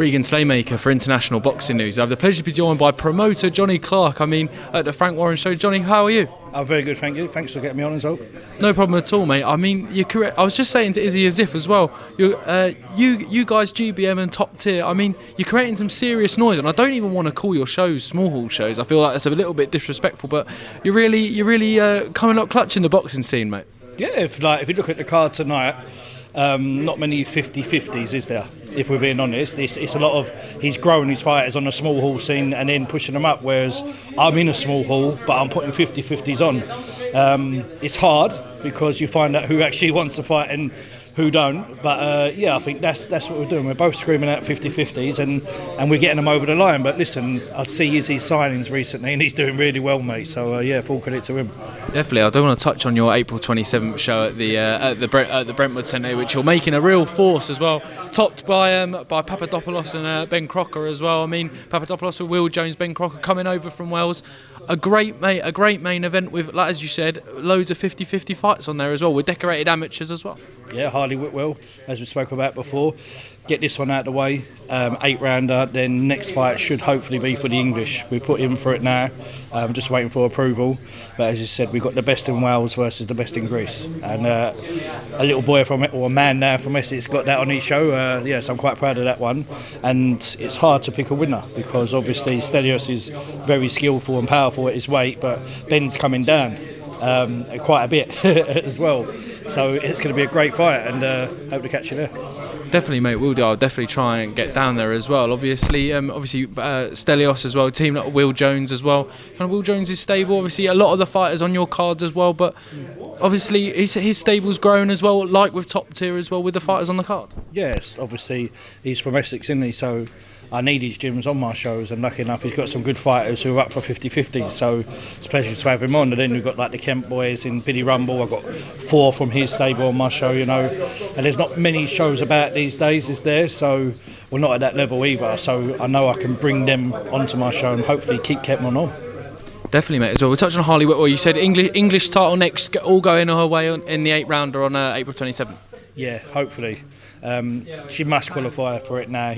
Regan Slaymaker for International Boxing News. I have the pleasure to be joined by promoter Johnny Clark. At the Frank Warren Show. Johnny, how are you? I'm very good, thank you. Thanks for getting me on as well. No problem at all, mate. You're correct. I was just saying to Izzy as if as well. You guys, GBM and Top Tier. You're creating some serious noise, and I don't even want to call your shows small hall shows. I feel like that's a little bit disrespectful, but you're really coming up clutch in the boxing scene, mate. Yeah, if you look at the card tonight, not many 50-50s, is there? If we're being honest, it's a lot of he's growing his fighters on a small hall scene and then pushing them up, whereas I'm in a small hall but I'm putting 50-50s on. It's hard because you find out who actually wants to fight and who don't, but I think that's what we're doing. We're both screaming out 50-50s and we're getting them over the line. But listen, I see his signings recently and he's doing really well, mate, so full credit to him. Definitely. I do want to touch on your April 27th show at the Brentwood Centre, which you're making a real force as well, topped by Papadopoulos and Ben Crocker as well. Papadopoulos with Will Jones, Ben Crocker coming over from Wales. A great main event with, like, as you said, loads of 50-50 fights on there as well, with decorated amateurs as well. Yeah, Harli, Whitwell, as we spoke about before. Get this one out of the way, 8-rounder, then next fight should hopefully be for the English. We put in for it now, just waiting for approval. But as you said, we've got the best in Wales versus the best in Greece. And a little boy or a man now from Essex got that on his show. So I'm quite proud of that one. And it's hard to pick a winner because obviously Stelios is very skillful and powerful at his weight, but Ben's coming down quite a bit as well. So it's going to be a great fight and hope to catch you there. Definitely, mate, will do. I'll definitely try and get down there as well. Obviously, Stelios as well, team like Will Jones as well. Will Jones is stable. Obviously, a lot of the fighters on your cards as well, but obviously his stable's grown as well, like with Top Tier as well, with the fighters on the card. Yes, obviously he's from Essex, isn't he? So I need his gyms on my shows, and lucky enough he's got some good fighters who are up for 50-50s, so it's a pleasure to have him on. And then we've got like the Kent boys in Billy Rumble. I've got 4 from his stable on my show, and there's not many shows about these days, is there? So we're not at that level either, so I know I can bring them onto my show and hopefully keep Kentman on. Definitely, mate, as well. We'll touch on Harli Whitwell. You said English title next, all going her way in the 8-rounder on April 27th. Yeah, hopefully. She must qualify for it now,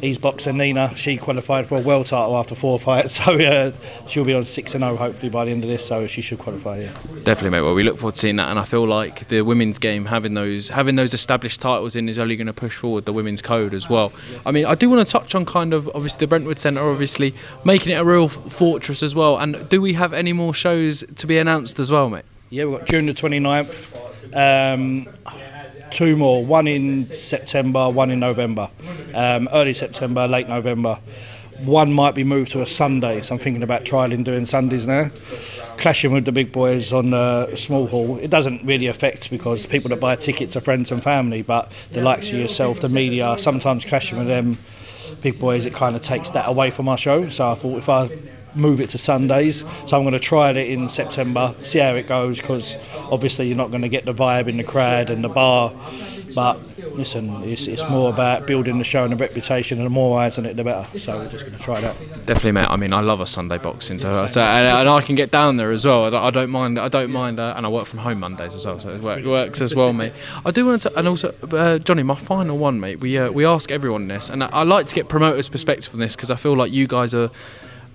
He's boxing Nina. She qualified for a world title after 4 fights, so she'll be on 6-0 hopefully by the end of this, so she should qualify, yeah. Definitely, mate. Well, we look forward to seeing that, and I feel like the women's game, having those established titles in, is only going to push forward the women's code as well. I do want to touch on kind of, obviously, the Brentwood Centre, obviously, making it a real fortress as well, and do we have any more shows to be announced as well, mate? Yeah, we've got June the 29th. 2 more, one in September, one in November. Early September, late November. One might be moved to a Sunday, so I'm thinking about trialling doing Sundays now. Clashing with the big boys on the small hall. It doesn't really affect because people that buy tickets are friends and family, but the likes of yourself, the media, sometimes clashing with them big boys, it kind of takes that away from our show. So I thought if I move it to Sundays, so I'm going to trial it in September, see how it goes, because obviously you're not going to get the vibe in the crowd and the bar, but listen, it's more about building the show and the reputation, and the more eyes on it the better, so we're just going to try that. Definitely, mate. I love a Sunday boxing, so and I can get down there as well. I don't mind, and I work from home Mondays as well, so it works as well, mate. I do want to, and also Johnny, my final one, mate, we ask everyone this, and I like to get promoters' perspective on this, because I feel like you guys are,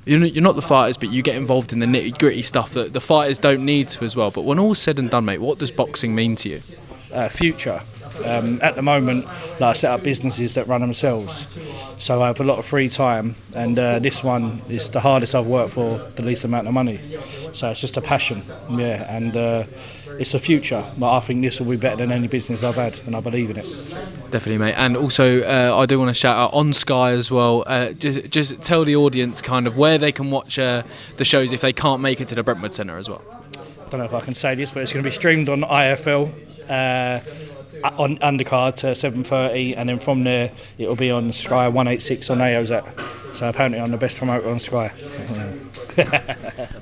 you're not the fighters, but you get involved in the nitty-gritty stuff that the fighters don't need to as well. But when all's said and done, mate, what does boxing mean to you? Future. At the moment, I set up businesses that run themselves, so I have a lot of free time, and this one is the hardest I've worked for, the least amount of money. So it's just a passion, and it's a future. But I think this will be better than any business I've had, and I believe in it. Definitely, mate. And also, I do want to shout out on Sky as well. Just tell the audience kind of where they can watch the shows if they can't make it to the Brentwood Centre as well. I don't know if I can say this, but it's going to be streamed on IFL. On undercard to 7:30, and then from there it'll be on Sky 186 on AOZ. So apparently I'm the best promoter on Sky.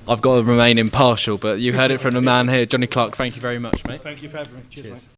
I've got to remain impartial, but you heard it from the man here, Johnny Clark. Thank you very much, mate. Thank you for having me. Cheers. Cheers. Mate.